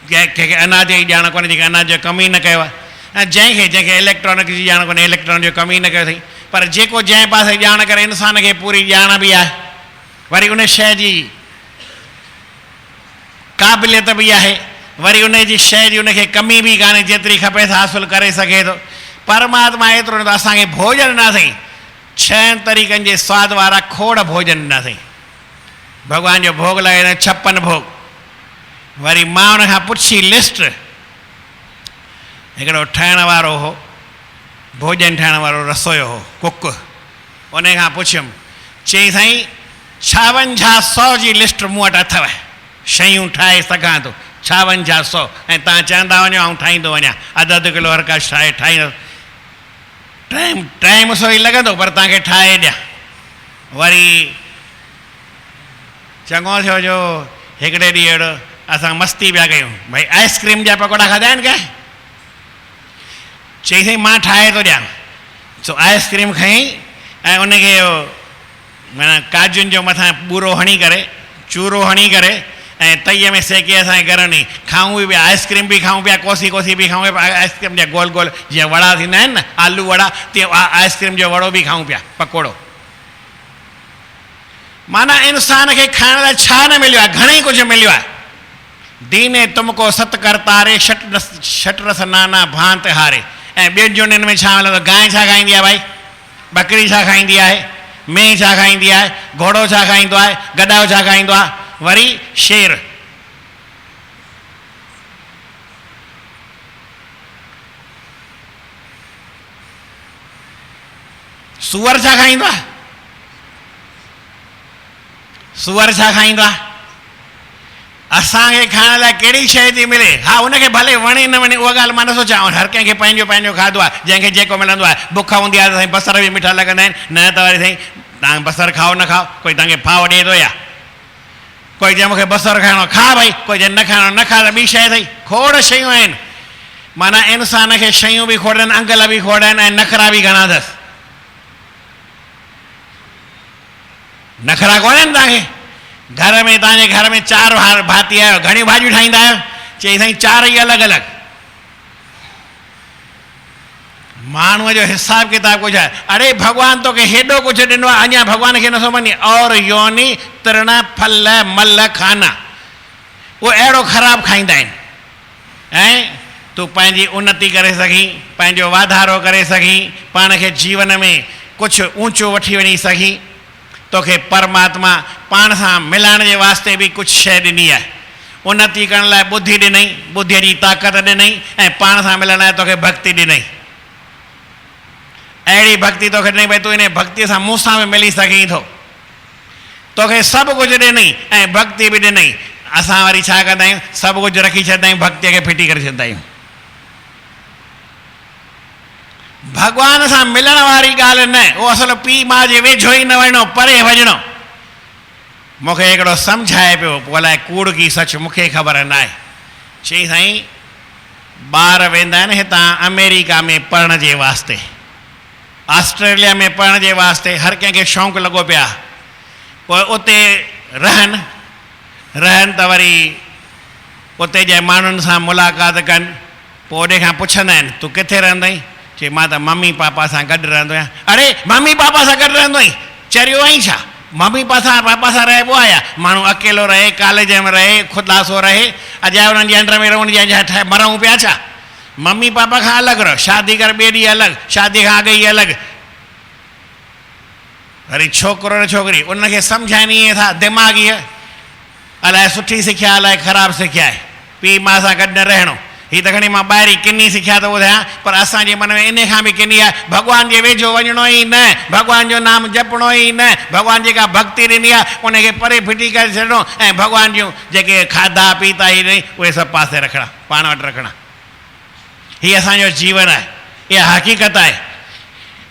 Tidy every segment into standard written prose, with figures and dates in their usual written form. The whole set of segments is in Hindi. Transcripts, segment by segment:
कंहिंखे अनाज जी ॼाण कोन्हे, जेके अनाज जो कमु ई न कयो आहे, ऐं जंहिंखे इलेक्ट्रॉनिक जी ॼाण कोन्हे, इलेक्ट्रॉनिक जो कमु ई न कयो अथई। पर जेको जंहिं पासे ॼाण करे इंसान खे पूरी ॼाण बि आहे, वरी उन शइ जी क़ाबिलियत बि आहे, वरी उन जी शइ जी उनखे कमी बि कान्हे, जेतिरी खपे त हासिलु करे सघे थो। परमात्मा एतिरो न असांखे भोजन ॾिना अथई, 6 तरीक़नि जे सवाद वारा खोड़ भोजन ॾिना अथई। भॻवान जो भोग लॻे 56 भोग। वरी मां उन खां पुछी लिस्ट, हिकिड़ो ठाहिण वारो हो, भोजन ठाहिण वारो रसोई हो, कुक, उन खां पुछियुमि, चई साईं 5600 जी लिस्ट मूं वटि अथव, शयूं ठाहे सघां थो 5600, ऐं तव्हां चवंदा वञो ऐं ठाहींदो वञा, अधु किलो हर का ठाहे ठाहींदो, टाइम सो ई लॻंदो, पर तव्हांखे ठाहे ॾियां। वरी चङो थियो जो हिकिड़े ॾींहुं अहिड़ो असां मस्ती पिया कयूं, भई आइस्क्रीम जा पकोड़ा खाधा आहिनि कंहिं? चई साईं मां ठाहे थो ॾियां। सो आइस्क्रीम खईं ऐं उनखे माना काजुनि जो मथां ॿूरो हणी करे, चूरो हणी करे ऐं तईअ में सेके असांजे घर में खाऊं बि पिया, आइस्क्रीम बि खाऊं पिया, कोसी कोसी बि खाऊं पिया, आइस्क्रीम जा गोल गोल जीअं वड़ा थींदा आहिनि न, आलू वड़ा, तीअं आइस्क्रीम जो वड़ो बि खाऊं पिया, पकोड़ो। माना इंसान खे खाइण लाइ छा न मिलियो आहे, घणेई कुझु मिलियो आहे। दीने तुमको सत करतारे शटरस नाना भांत हारे। ऐं ॿियुनि जुनियुनि में छा मिलंदो? गांइ छा खाईंदी आहे भाई, बकरी छा खाईंदी आहे, मेंह छा खाईंदी आहे, घोड़ो छा खाईंदो आहे, गॾाओ छा खाईंदो आहे, वरी शेर। सूअर छा खाईंदो आहे, सूअर छा खाईंदो आहे? असांखे खाइण लाइ कहिड़ी शइ थी मिले, हा उनखे भले वणे न वणे उहा ॻाल्हि मां नथो चवां, हर कंहिंखे पंहिंजो पंहिंजो खाधो आहे, जंहिंखे जेको मिलंदो आहे। बुख हूंदी आहे त साईं बसर बि मिठा लॻंदा आहिनि, न त वरी साईं तव्हां बसर खाओ न खाओ, कोई तव्हांखे फाव ॾिए थो या कोई चए मूंखे बसर खाइणो खा भाई, कोई चए न खाइणो न खा, त ॿी शइ अथई। खोड़ शयूं आहिनि, माना इंसान खे शयूं बि खोड़ आहिनि, अंगल बि खोड़ आहिनि, ऐं नखरा बि घणा अथसि। नखरा कोन आहिनि तव्हांखे? घर में तव्हांजे घर में 4 भाती आहियो, घणियूं भाॼियूं ठाहींदा आहियो? चई साईं 4 ई अलॻि अलॻि। माण्हूअ जो हिसाब किताब कुझु आहे। अरे भॻवान तोखे हेॾो कुझु ॾिनो आहे, अञा भॻवान खे नथो मञे। और योनी तृण फल मल खाना, उहे अहिड़ो ख़राबु खाईंदा आहिनि। ऐं तूं पंहिंजी उन्नति करे सघीं, पंहिंजो वाधारो करे सघीं, पाण खे जीवन में कुझु ऊंचो वठी वञी सघीं, तोखे परमात्मा पाण सां मिलाइण जे वास्ते बि कुझु शइ ॾिनी आहे। उन्नति करण लाइ बुद्धि ॾिनई, बुद्धीअ जी ताक़त ॾिनई, ऐं पाण सां मिलण लाइ तोखे भक्ति ॾिनई। अहिड़ी भक्ति तोखे ॾिनई भई तूं इन भक्तीअ सां मूं सां बि मिली सघीं थो। तोखे सभु कुझु ॾिनई ऐं भक्ति बि ॾिनई। असां वरी छा कंदा आहियूं, सभु कुझु रखी छॾींदा आहियूं, भक्तीअ खे फिटी करे छॾींदा आहियूं। भॻवान सां मिलण वारी ॻाल्हि न, उहो असल पीउ माउ जे वेझो ई न वञिणो, परे वञिणो। मूंखे हिकिड़ो सम्झाए पियो, पोइ अलाए कूड़ की सच मूंखे ख़बर न आहे। चई साईं ॿार वेंदा आहिनि हितां अमेरिका में पढ़ण जे वास्ते, ऑस्ट्रेलिया में पढ़ण जे वास्ते, हर कंहिंखे शौक़ु लॻो पिया। पोइ उते रहनि त वरी उते जे माण्हुनि सां मुलाक़ात कनि, पोइ ओॾे खां पुछंदा आहिनि तूं किथे रहंदो आहीं? चई मां त मम्मी पापा सां गॾु रहंदो आहियां। अरे मम्मी पापा सां गॾु रहंदो आहीं, चरियो आहीं छा? मम्मी पापा सां रहिबो आहे या? माण्हू अकेलो रहे, कॉलेज में रहे, खुलासो रहे, अॼाए उन्हनि जे अंडर में रहूं, ठाहे मरूं पिया छा? मम्मी पापा खां अलॻि रहो, शादी कर ॿिए ॾींहुं अलॻि, शादी खां अॻु ई अलॻि। वरी छोकिरो न छोकिरी उनखे सम्झाइनि ईअं था, दिमाग़ीअ अलाए सुठी सिखिया अलाए ख़राबु सिखिया आहे, पीउ माउ सां गॾु न रहणो। हीअ त खणी मां ॿाहिरीं किनी सिखिया थो ॿुधायां, पर असांजे मन में इन खां बि किनी आहे, भॻवान जे वेझो वञिणो ई न, भॻवान जो नाम जपणो ई न, भॻवान जेका भक्ति ॾिनी आहे उनखे परे फिटी करे छॾिणो, ऐं भॻवान जूं जेके खाधा पीता ई ॾिनई उहे सभु पासे रखणा, पाण वटि रखणा। हीअ असांजो जीवन आहे, इहा हक़ीक़त आहे।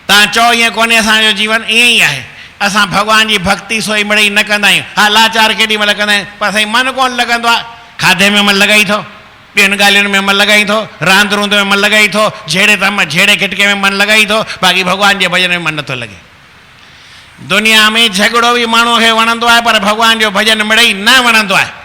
तव्हां चओ ईअं कोन्हे, असांजो जीवन ईअं ई आहे। असां भॻवान जी भक्ति सोई मिड़ई न कंदा आहियूं। हा लाचार केॾी महिल कंदा आहियूं, पर साईं मन कोन लॻंदो आहे। खाधे में मन लॻाई थो, ॿियनि ॻाल्हियुनि में मन लॻाई थो, रांदि रूंद में मन लॻाई थो, झेड़े खिटके में मन लॻाई थो, बाक़ी भॻवान जे भॼन में मन नथो लॻे। दुनिया में झगड़ो बि माण्हूअ खे वणंदो आहे, पर भॻवान जो भॼन मिड़ई न वणंदो आहे।